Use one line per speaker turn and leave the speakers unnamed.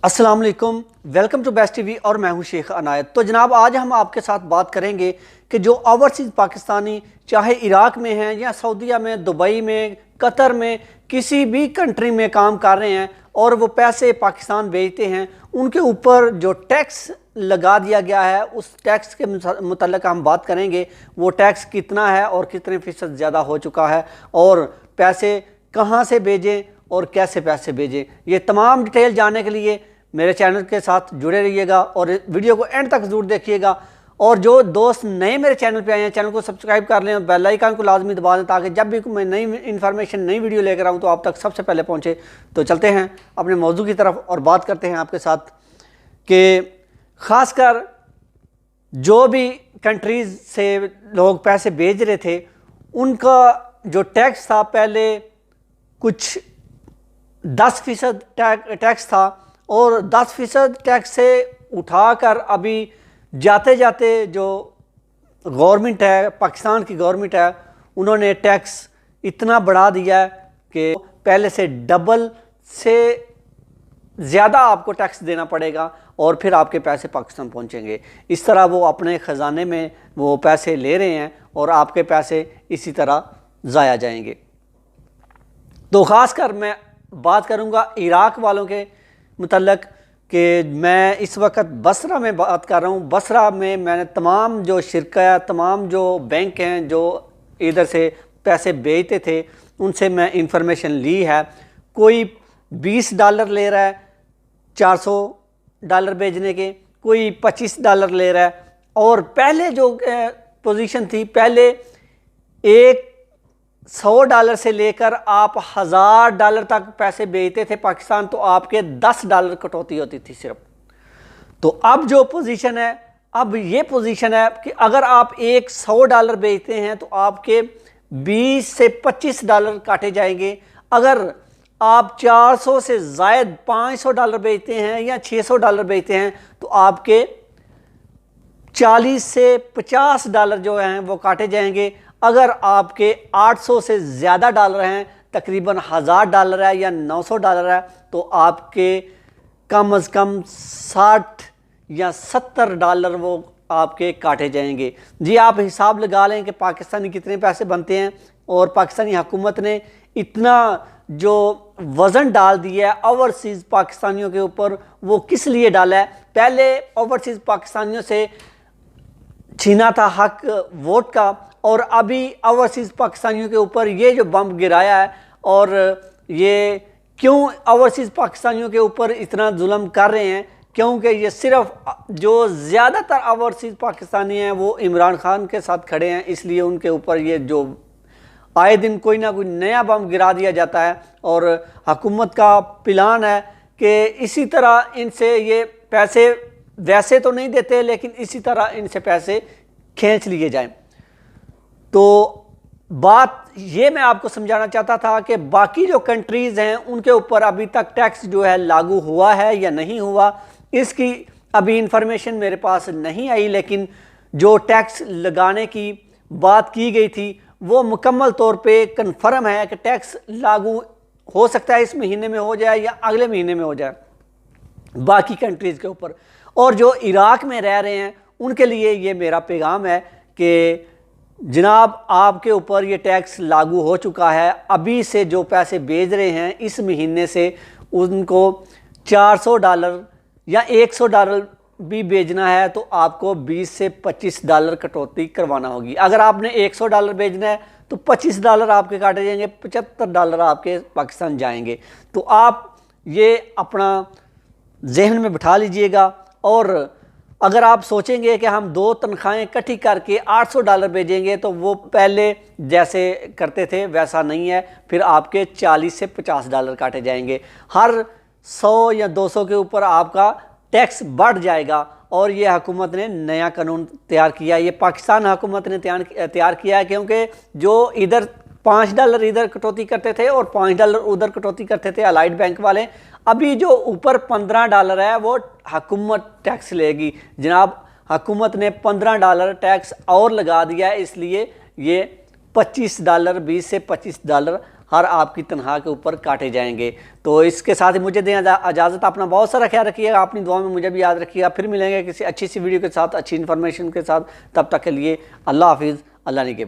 अस्सलाम वालेकुम, welcome to best TV और मैं हूं शेख अनायत। तो जनाब आज हम आपके साथ बात करेंगे कि जो ओवरसीज़ पाकिस्तानी चाहे इराक में हैं या सऊदीया में, दुबई में, कतर में, किसी भी कंट्री में काम कर रहे हैं और वो पैसे पाकिस्तान भेजते हैं, उनके ऊपर जो टैक्स लगा दिया गया है उस टैक्स के मुतल्लिक़ हम बात करेंगे। वो टैक्स कितना है और कितने फ़ीसद ज़्यादा हो चुका है और पैसे कहाँ से भेजें और कैसे पैसे भेजें। ये तमाम डिटेल जानने के लिए मेरे चैनल के साथ जुड़े रहिएगा और वीडियो को एंड तक ज़रूर देखिएगा। और जो दोस्त नए मेरे चैनल पे आए हैं, चैनल को सब्सक्राइब कर लें और बेल आइकन को लाजमी दबा दें ताकि जब भी मैं नई इन्फॉर्मेशन, नई वीडियो लेकर आऊँ तो आप तक सबसे पहले पहुँचे। तो चलते हैं अपने मौजू की तरफ और बात करते हैं आपके साथ कि ख़ासकर जो भी कंट्रीज़ से लोग पैसे भेज रहे थे उनका जो टैक्स था, पहले कुछ 10% टैक्स था और 10% टैक्स से उठाकर अभी जाते जाते जो गवर्नमेंट है, पाकिस्तान की गवर्नमेंट है, उन्होंने टैक्स इतना बढ़ा दिया है कि पहले से डबल से ज़्यादा आपको टैक्स देना पड़ेगा और फिर आपके पैसे पाकिस्तान पहुंचेंगे। इस तरह वो अपने ख़जाने में वो पैसे ले रहे हैं और आपके पैसे इसी तरह ज़ाया जाएंगे। तो ख़ासकर मैं बात करूंगा इराक वालों के मुतल्लक कि मैं इस वक्त बसरा में बात कर रहा हूं। बसरा में मैंने तमाम जो शिरका, तमाम जो बैंक हैं जो इधर से पैसे भेजते थे, उनसे मैं इंफॉर्मेशन ली है। कोई $20 ले रहा है $400 भेजने के, कोई $25 ले रहा है। और पहले जो पोजीशन थी, पहले एक $100 से लेकर आप $1000 तक पैसे भेजते थे पाकिस्तान तो आपके $10 कटौती होती थी सिर्फ। तो अब जो पोजीशन है, अब ये पोजीशन है कि अगर आप एक $100 भेजते हैं तो आपके $20 से $25 काटे जाएंगे। अगर आप 400 से ज़ायद $500 भेजते हैं या $600 भेजते हैं तो आपके $40 से $50 जो हैं वो काटे जाएंगे। अगर आपके 800 से ज़्यादा डॉलर हैं, तकरीबन $1000 है या $900 है, तो आपके कम अज़ कम 60 या $70 वो आपके काटे जाएंगे। जी आप हिसाब लगा लें कि पाकिस्तानी कितने पैसे बनते हैं और पाकिस्तानी हुकूमत ने इतना जो वज़न डाल दिया है ओवरसीज़ पाकिस्तानियों के ऊपर, वो किस लिए डाला है। पहले ओवरसीज़ पाकिस्तानियों से छीना था हक वोट का और अभी ओवरसीज़ पाकिस्तानियों के ऊपर ये जो बम गिराया है। और ये क्यों ओवरसीज़ पाकिस्तानियों के ऊपर इतना जुल्म कर रहे हैं, क्योंकि ये सिर्फ जो ज़्यादातर ओवरसीज़ पाकिस्तानी हैं वो इमरान खान के साथ खड़े हैं, इसलिए उनके ऊपर ये जो आए दिन कोई ना कोई नया बम गिरा दिया जाता है। और हुकूमत का प्लान है कि इसी तरह इनसे ये पैसे वैसे तो नहीं देते, लेकिन इसी तरह इनसे पैसे खींच लिए जाएं। तो बात ये मैं आपको समझाना चाहता था कि बाकी जो कंट्रीज़ हैं उनके ऊपर अभी तक टैक्स जो है लागू हुआ है या नहीं हुआ, इसकी अभी इंफॉर्मेशन मेरे पास नहीं आई। लेकिन जो टैक्स लगाने की बात की गई थी वो मुकम्मल तौर पे कन्फर्म है कि टैक्स लागू हो सकता है इस महीने में हो जाए या अगले महीने में हो जाए बाकी कंट्रीज़ के ऊपर। और जो इराक में रह रहे हैं उनके लिए ये मेरा पैगाम है कि जनाब आपके ऊपर ये टैक्स लागू हो चुका है। अभी से जो पैसे भेज रहे हैं इस महीने से उनको $400 या $100 भी भेजना है तो आपको $20 से $25 कटौती करवाना होगी। अगर आपने $100 भेजना है तो $25 आपके काटे जाएंगे, $75 आपके पाकिस्तान जाएंगे। तो आप ये अपना जहन में बिठा लीजिएगा। और अगर आप सोचेंगे कि हम 2 तनख्वाहें इकट्ठी करके $800 भेजेंगे तो वो पहले जैसे करते थे वैसा नहीं है, फिर आपके $40 से $50 काटे जाएंगे। हर 100 या 200 के ऊपर आपका टैक्स बढ़ जाएगा। और ये हुकूमत ने नया कानून तैयार किया है, ये पाकिस्तान हुकूमत ने तैयार किया है, क्योंकि जो इधर $5 इधर कटौती करते थे और $5 उधर कटौती करते थे अलाइड बैंक वाले, अभी जो ऊपर $15 है वो हुकूमत टैक्स लेगी। जनाब हुकूमत ने $15 टैक्स और लगा दिया है, इसलिए ये $25 $20 से $25 हर आपकी तनख्वाह के ऊपर काटे जाएंगे। तो इसके साथ ही मुझे दें इजाज़त। अपना बहुत सारा ख्याल रखिएगा, अपनी दुआ में मुझे भी याद रखिएगा। फिर मिलेंगे किसी अच्छी सी वीडियो के साथ, अच्छी इन्फॉर्मेशन के साथ। तब तक के लिए अल्लाह हाफिज़, अल्लाह ने के।